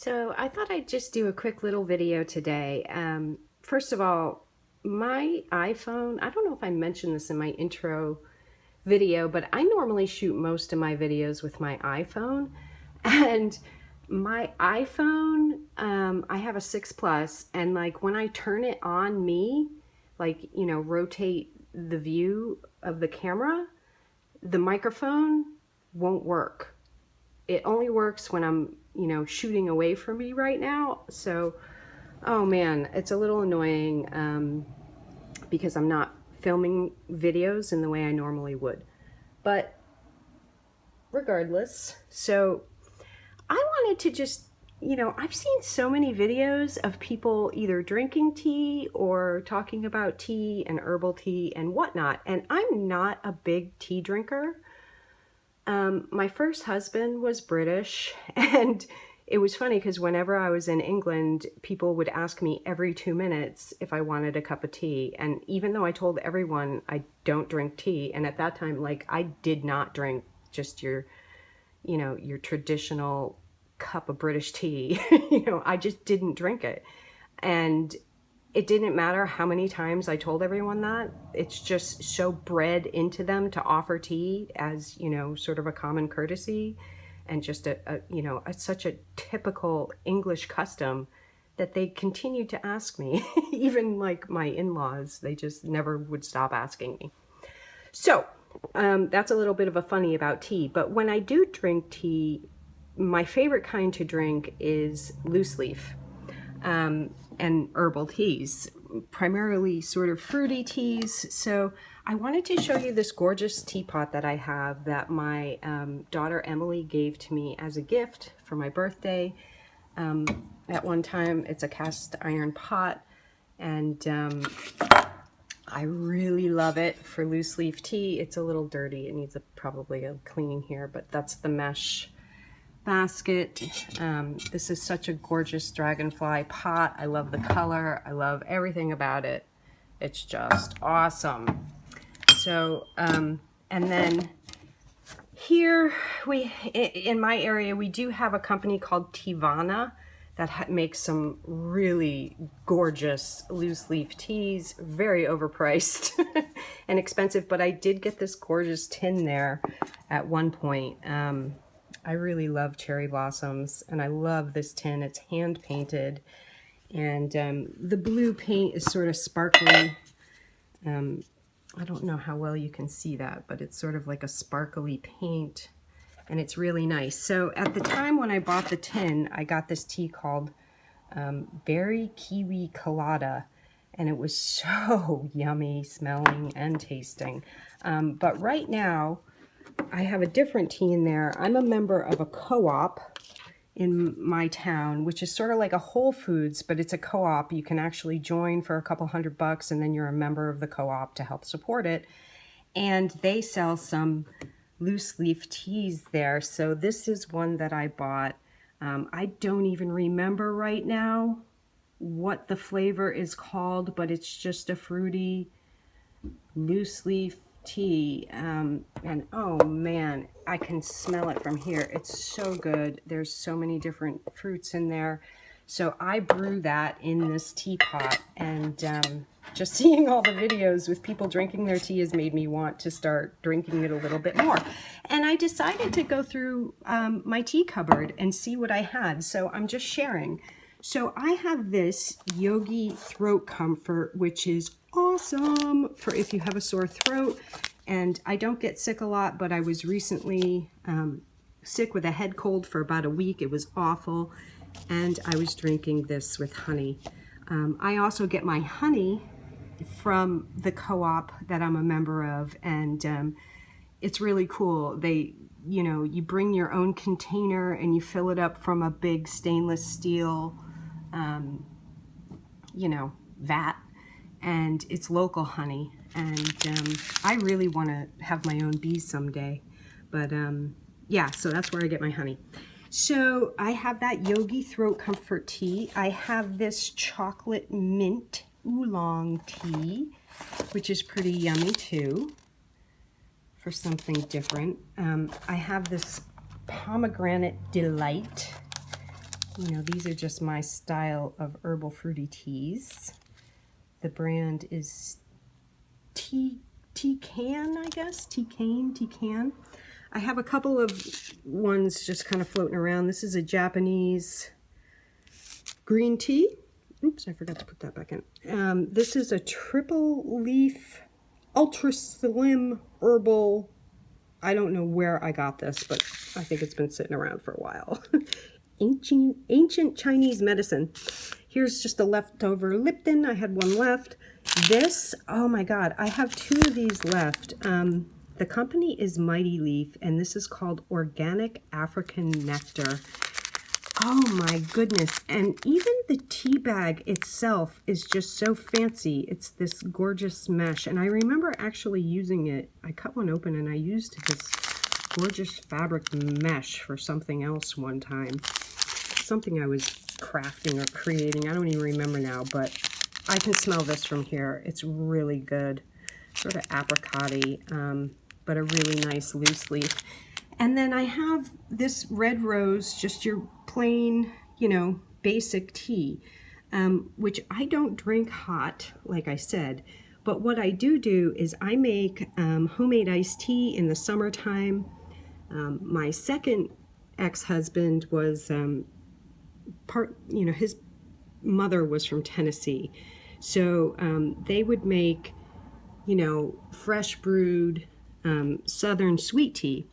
So I thought I'd just do a quick little video today. First of all, my iPhone, I don't know if I mentioned this in my intro video, but I normally shoot most of my videos with my iPhone. And my iPhone, I have a 6 Plus, and like when I turn it on me, like, rotate the view of the camera, the microphone won't work. It only works when I'm, shooting away from me right now. So, oh man, it's a little annoying because I'm not filming videos in the way I normally would. But regardless, so I wanted to just, I've seen so many videos of people either drinking tea or talking about tea and herbal tea and whatnot. And I'm not a big tea drinker. My first husband was British, and it was funny because whenever I was in England, people would ask me every 2 minutes if I wanted a cup of tea. And even though I told everyone I don't drink tea, and at that time, like, I did not drink just your traditional cup of British tea. I just didn't drink it. And it didn't matter how many times I told everyone that. It's just so bred into them to offer tea as, sort of a common courtesy and just such a typical English custom that they continued to ask me. Even like my in-laws, they just never would stop asking me. So that's a little bit of a funny about tea. But when I do drink tea, my favorite kind to drink is loose leaf. And herbal teas, primarily sort of fruity teas. So I wanted to show you this gorgeous teapot that I have that my daughter Emily gave to me as a gift for my birthday. At one time, it's a cast iron pot, and I really love it for loose leaf tea. It's a little dirty. It needs probably a cleaning here, but that's the mesh basket. This is such a gorgeous dragonfly pot. I love the color. I love everything about it. It's just awesome. So, and then here in my area, we do have a company called Teavana that makes some really gorgeous loose leaf teas, very overpriced and expensive, but I did get this gorgeous tin there at one point. I really love cherry blossoms, and I love this tin. It's hand painted, and the blue paint is sort of sparkly. I don't know how well you can see that, but it's sort of like a sparkly paint, and it's really nice. So at the time when I bought the tin, I got this tea called Berry Kiwi Colada, and it was so yummy smelling and tasting. But right now, I have a different tea in there. I'm a member of a co-op in my town, which is sort of like a Whole Foods, but it's a co-op. You can actually join for a couple $100, and then you're a member of the co-op to help support it. And they sell some loose leaf teas there. So this is one that I bought. I don't even remember right now what the flavor is called, but it's just a fruity loose leaf tea, and oh man, I can smell it from here. It's so good. There's so many different fruits in there. So I brew that in this teapot, and just seeing all the videos with people drinking their tea has made me want to start drinking it a little bit more. And I decided to go through my tea cupboard and see what I had. So I'm just sharing. So I have this Yogi Throat Comfort, which is awesome for if you have a sore throat. And I don't get sick a lot, but I was recently sick with a head cold for about a week. It was awful. And I was drinking this with honey. I also get my honey from the co-op that I'm a member of. And it's really cool. You bring your own container and you fill it up from a big stainless steel vat, and it's local honey, and I really want to have my own bees someday, but yeah, so that's where I get my honey. So I have that Yogi Throat Comfort tea. I have this chocolate mint oolong tea, which is pretty yummy too for something different. I have this pomegranate delight, You know, these are just my style of herbal fruity teas. The brand is Tecan, I guess. Tecan. I have a couple of ones just kind of floating around. This is a Japanese green tea. Oops, I forgot to put that back in. This is a triple leaf, ultra slim herbal. I don't know where I got this, but I think it's been sitting around for a while. Ancient Chinese medicine. Here's just a leftover Lipton. I had one left. This, oh my God, I have 2 of these left. The company is Mighty Leaf, and this is called Organic African Nectar. Oh my goodness. And even the tea bag itself is just so fancy. It's this gorgeous mesh. And I remember actually using it. I cut one open and I used this gorgeous fabric mesh for something else one time. Something I was crafting or creating. I don't even remember now, but I can smell this from here. It's really good. Sort of apricot-y, but a really nice loose leaf. And then I have this red rose, just your plain, you know, basic tea, which I don't drink hot, like I said. But what I do is I make homemade iced tea in the summertime. My second ex-husband was his mother was from Tennessee. So they would make, you know, fresh brewed Southern sweet tea,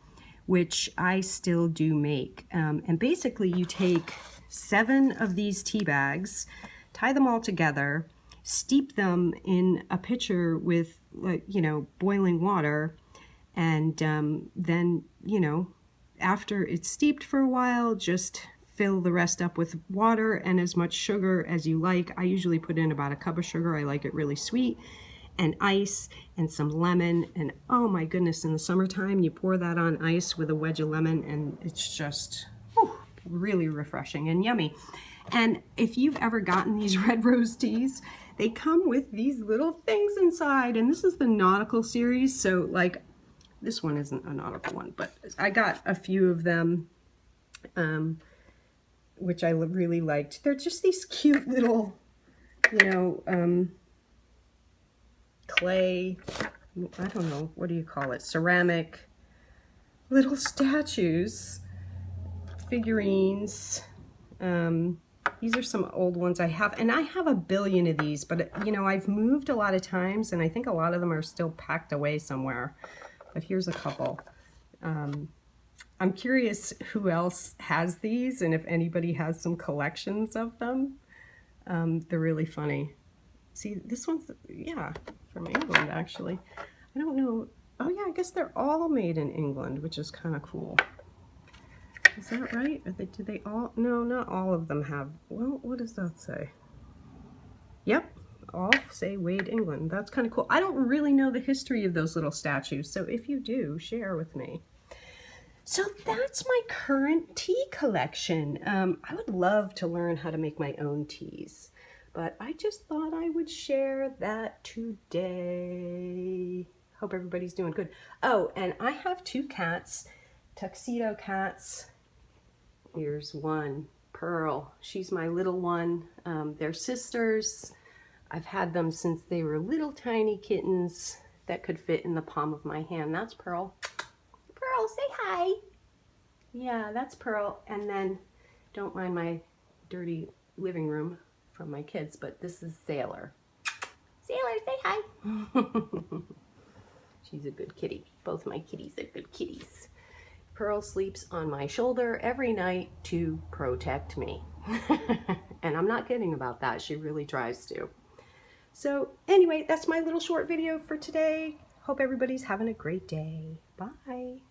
which I still do make. And basically you take 7 of these tea bags, tie them all together, steep them in a pitcher with, you know, boiling water, and then, you know, after it's steeped for a while, just fill the rest up with water and as much sugar as you like. I usually put in about a cup of sugar. I like it really sweet. And ice and some lemon, and oh my goodness, in the summertime you pour that on ice with a wedge of lemon and it's just really refreshing and yummy. And if you've ever gotten these red rose teas, they come with these little things inside, and this is the nautical series, so like this one isn't a nautical one, but I got a few of them, which I really liked. They're just these cute little, you know, clay, I don't know, what do you call it? Ceramic little statues, figurines. These are some old ones I have, and I have a billion of these, but you know, I've moved a lot of times and I think a lot of them are still packed away somewhere, but here's a couple. I'm curious who else has these and if anybody has some collections of them. They're really funny. See, this one's, yeah, from England, actually. I don't know. Oh, yeah, I guess they're all made in England, which is kind of cool. Is that right? Do they all? No, not all of them have. Well, what does that say? Yep, all say Wade, England. That's kind of cool. I don't really know the history of those little statues, so if you do, share with me. So that's my current tea collection. I would love to learn how to make my own teas, but I just thought I would share that today. Hope everybody's doing good. Oh, and I have 2 cats, tuxedo cats. Here's one, Pearl. She's my little one. They're sisters. I've had them since they were little tiny kittens that could fit in the palm of my hand. That's Pearl. Pearl, say hi. Yeah, that's Pearl. And then, don't mind my dirty living room from my kids, but this is Sailor. Sailor, say hi. She's a good kitty. Both my kitties are good kitties. Pearl sleeps on my shoulder every night to protect me. And I'm not kidding about that. She really tries to. So anyway, that's my little short video for today. Hope everybody's having a great day. Bye.